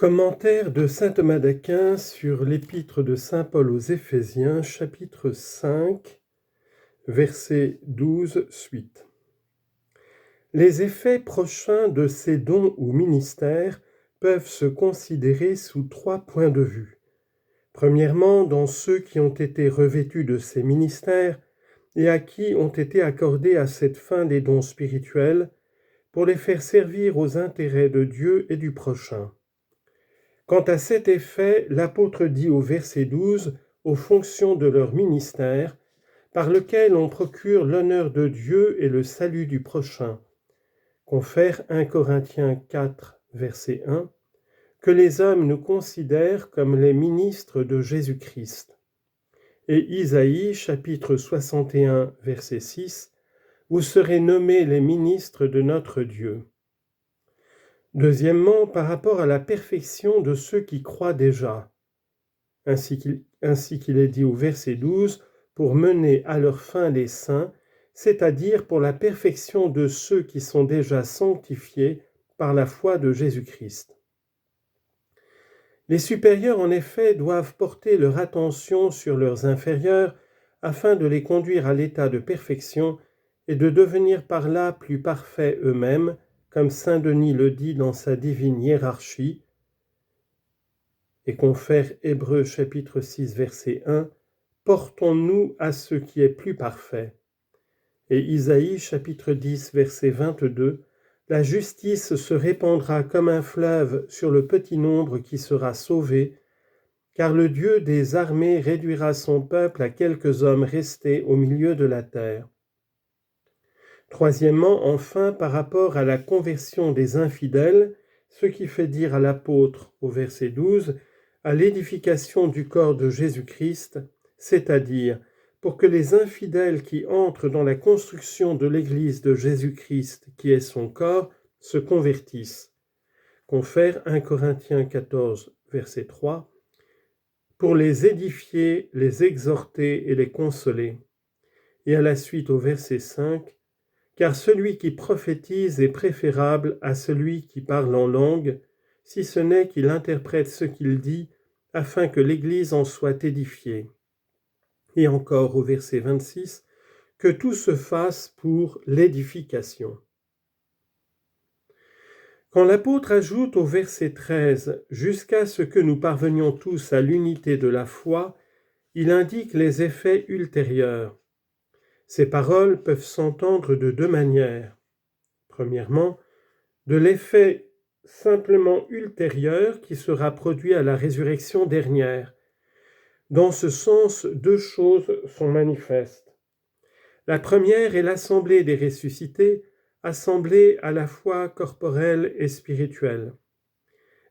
Commentaire de saint Thomas d'Aquin sur l'épître de saint Paul aux Éphésiens, chapitre 5, verset 12 suite. Les effets prochains de ces dons ou ministères peuvent se considérer sous 3 points de vue. Premièrement, dans ceux qui ont été revêtus de ces ministères et à qui ont été accordés à cette fin des dons spirituels pour les faire servir aux intérêts de Dieu et du prochain. Quant à cet effet, l'apôtre dit au verset 12, aux fonctions de leur ministère, par lequel on procure l'honneur de Dieu et le salut du prochain. Confère 1 Corinthiens 4, verset 1, que les hommes nous considèrent comme les ministres de Jésus-Christ. Et Isaïe, chapitre 61, verset 6, vous serez nommés les ministres de notre Dieu. Deuxièmement, par rapport à la perfection de ceux qui croient déjà, ainsi qu'il est dit au verset 12, pour mener à leur fin les saints, c'est-à-dire pour la perfection de ceux qui sont déjà sanctifiés par la foi de Jésus-Christ. Les supérieurs, en effet, doivent porter leur attention sur leurs inférieurs afin de les conduire à l'état de perfection et de devenir par là plus parfaits eux-mêmes, comme saint Denis le dit dans sa divine hiérarchie, et confère Hébreux chapitre 6 verset 1, « Portons-nous à ce qui est plus parfait ». Et Isaïe chapitre 10 verset 22, « La justice se répandra comme un fleuve sur le petit nombre qui sera sauvé, car le Dieu des armées réduira son peuple à quelques hommes restés au milieu de la terre. » Troisièmement, enfin, par rapport à la conversion des infidèles, ce qui fait dire à l'apôtre au verset 12, à l'édification du corps de Jésus-Christ, c'est-à-dire pour que les infidèles qui entrent dans la construction de l'Église de Jésus-Christ, qui est son corps, se convertissent. Confère 1 Corinthiens 14, verset 3, pour les édifier, les exhorter et les consoler. Et à la suite au verset 5, car celui qui prophétise est préférable à celui qui parle en langue, si ce n'est qu'il interprète ce qu'il dit, afin que l'Église en soit édifiée. Et encore au verset 26, que tout se fasse pour l'édification. Quand l'apôtre ajoute au verset 13, jusqu'à ce que nous parvenions tous à l'unité de la foi, il indique les effets ultérieurs. Ces paroles peuvent s'entendre de 2 manières. Premièrement, de l'effet simplement ultérieur qui sera produit à la résurrection dernière. Dans ce sens, 2 choses sont manifestes. La première est l'assemblée des ressuscités, assemblée à la fois corporelle et spirituelle.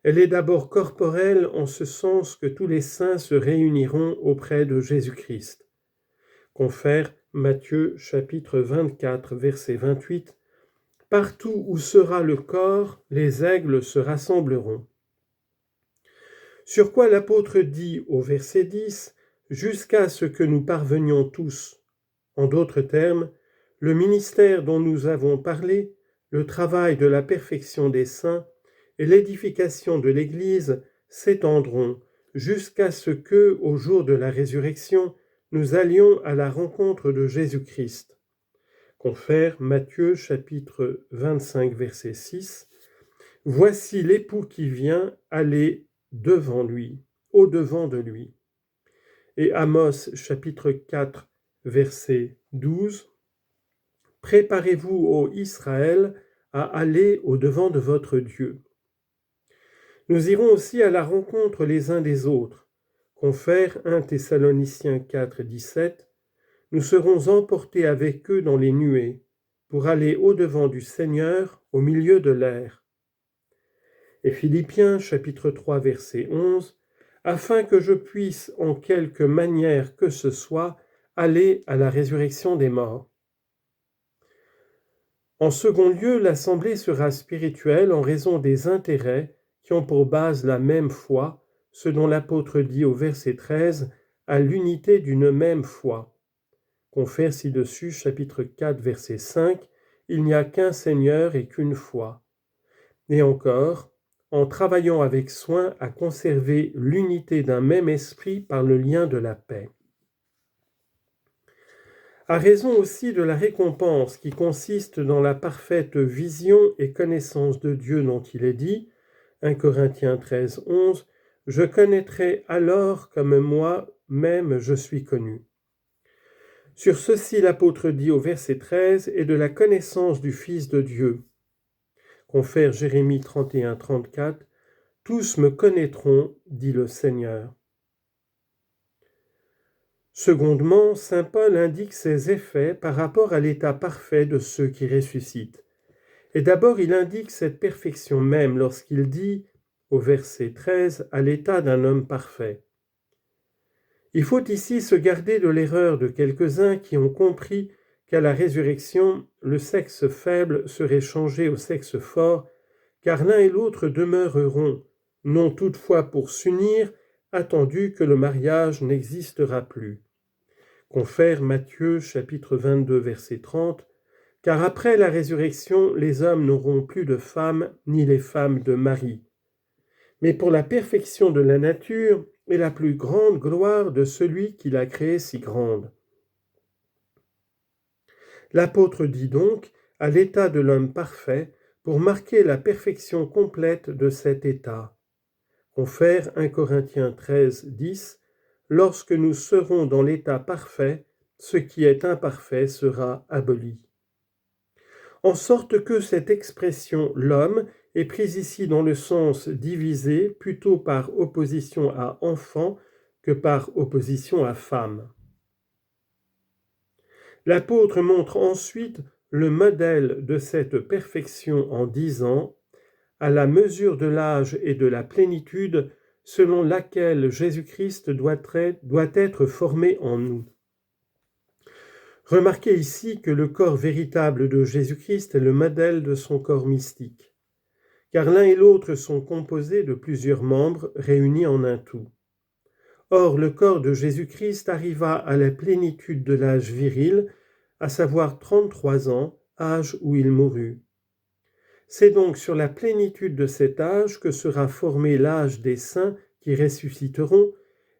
Elle est d'abord corporelle en ce sens que tous les saints se réuniront auprès de Jésus-Christ. Confère Matthieu chapitre 24, verset 28, « Partout où sera le corps, les aigles se rassembleront. » Sur quoi l'apôtre dit au verset 10, « Jusqu'à ce que nous parvenions tous ». En d'autres termes, le ministère dont nous avons parlé, le travail de la perfection des saints et l'édification de l'Église s'étendront jusqu'à ce que, au jour de la résurrection, nous allions à la rencontre de Jésus-Christ. Confère Matthieu chapitre 25 verset 6. Voici l'époux qui vient, aller devant lui, au-devant de lui. Et Amos chapitre 4 verset 12. Préparez-vous, ô Israël, à aller au-devant de votre Dieu. Nous irons aussi à la rencontre les uns des autres. Confère 1 Thessaloniciens 4, 17. Nous serons emportés avec eux dans les nuées, pour aller au-devant du Seigneur au milieu de l'air. Et Philippiens chapitre 3 verset 11, afin que je puisse en quelque manière que ce soit aller à la résurrection des morts. En second lieu, l'assemblée sera spirituelle en raison des intérêts qui ont pour base la même foi, ce dont l'apôtre dit au verset 13, à l'unité d'une même foi. Confère ci-dessus, chapitre 4, verset 5, « Il n'y a qu'un Seigneur et qu'une foi. » Et encore, en travaillant avec soin à conserver l'unité d'un même esprit par le lien de la paix. À raison aussi de la récompense qui consiste dans la parfaite vision et connaissance de Dieu dont il est dit, 1 Corinthiens 13, 11, « Je connaîtrai alors comme moi-même je suis connu ». Sur ceci, l'apôtre dit au verset 13, « Et de la connaissance du Fils de Dieu ». Confère Jérémie 31, 34, « Tous me connaîtront, dit le Seigneur ». Secondement, saint Paul indique ses effets par rapport à l'état parfait de ceux qui ressuscitent. Et d'abord, il indique cette perfection même lorsqu'il dit, au verset 13, à l'état d'un homme parfait. Il faut ici se garder de l'erreur de quelques-uns qui ont compris qu'à la résurrection, le sexe faible serait changé au sexe fort, car l'un et l'autre demeureront, non toutefois pour s'unir, attendu que le mariage n'existera plus. Confère Matthieu chapitre 22 verset 30, « Car après la résurrection, les hommes n'auront plus de femmes, ni les femmes de mari. Mais pour la perfection de la nature et la plus grande gloire de celui qui l'a créée si grande. » L'apôtre dit donc à l'état de l'homme parfait pour marquer la perfection complète de cet état. Confère 1 Corinthiens 13, 10, « Lorsque nous serons dans l'état parfait, ce qui est imparfait sera aboli. » En sorte que cette expression « l'homme » est prise ici dans le sens divisé plutôt par opposition à enfant que par opposition à femme. L'apôtre montre ensuite le modèle de cette perfection en disant « à la mesure de l'âge et de la plénitude selon laquelle Jésus-Christ doit être formé en nous. » Remarquez ici que le corps véritable de Jésus-Christ est le modèle de son corps mystique, car l'un et l'autre sont composés de plusieurs membres réunis en un tout. Or, le corps de Jésus-Christ arriva à la plénitude de l'âge viril, à savoir 33 ans, âge où il mourut. C'est donc sur la plénitude de cet âge que sera formé l'âge des saints qui ressusciteront,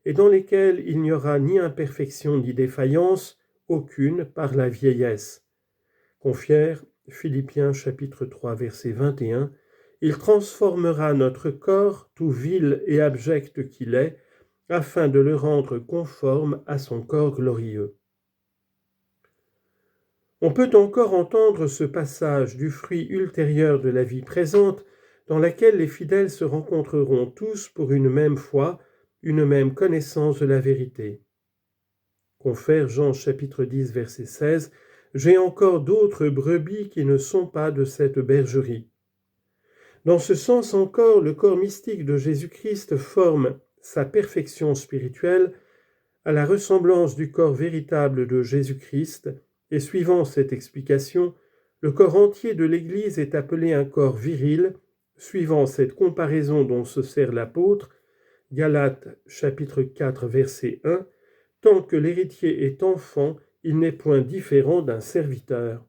et dans lesquels il n'y aura ni imperfection ni défaillance, aucune par la vieillesse. Confère Philippiens chapitre 3 verset 21, « Il transformera notre corps, tout vil et abject qu'il est, afin de le rendre conforme à son corps glorieux. » On peut encore entendre ce passage du fruit ultérieur de la vie présente, dans laquelle les fidèles se rencontreront tous pour une même foi, une même connaissance de la vérité. Confère Jean chapitre 10 verset 16, « J'ai encore d'autres brebis qui ne sont pas de cette bergerie. » Dans ce sens encore, le corps mystique de Jésus-Christ forme sa perfection spirituelle à la ressemblance du corps véritable de Jésus-Christ, et suivant cette explication, le corps entier de l'Église est appelé un corps viril, suivant cette comparaison dont se sert l'apôtre, Galates chapitre 4 verset 1, « Tant que l'héritier est enfant, il n'est point différent d'un serviteur. »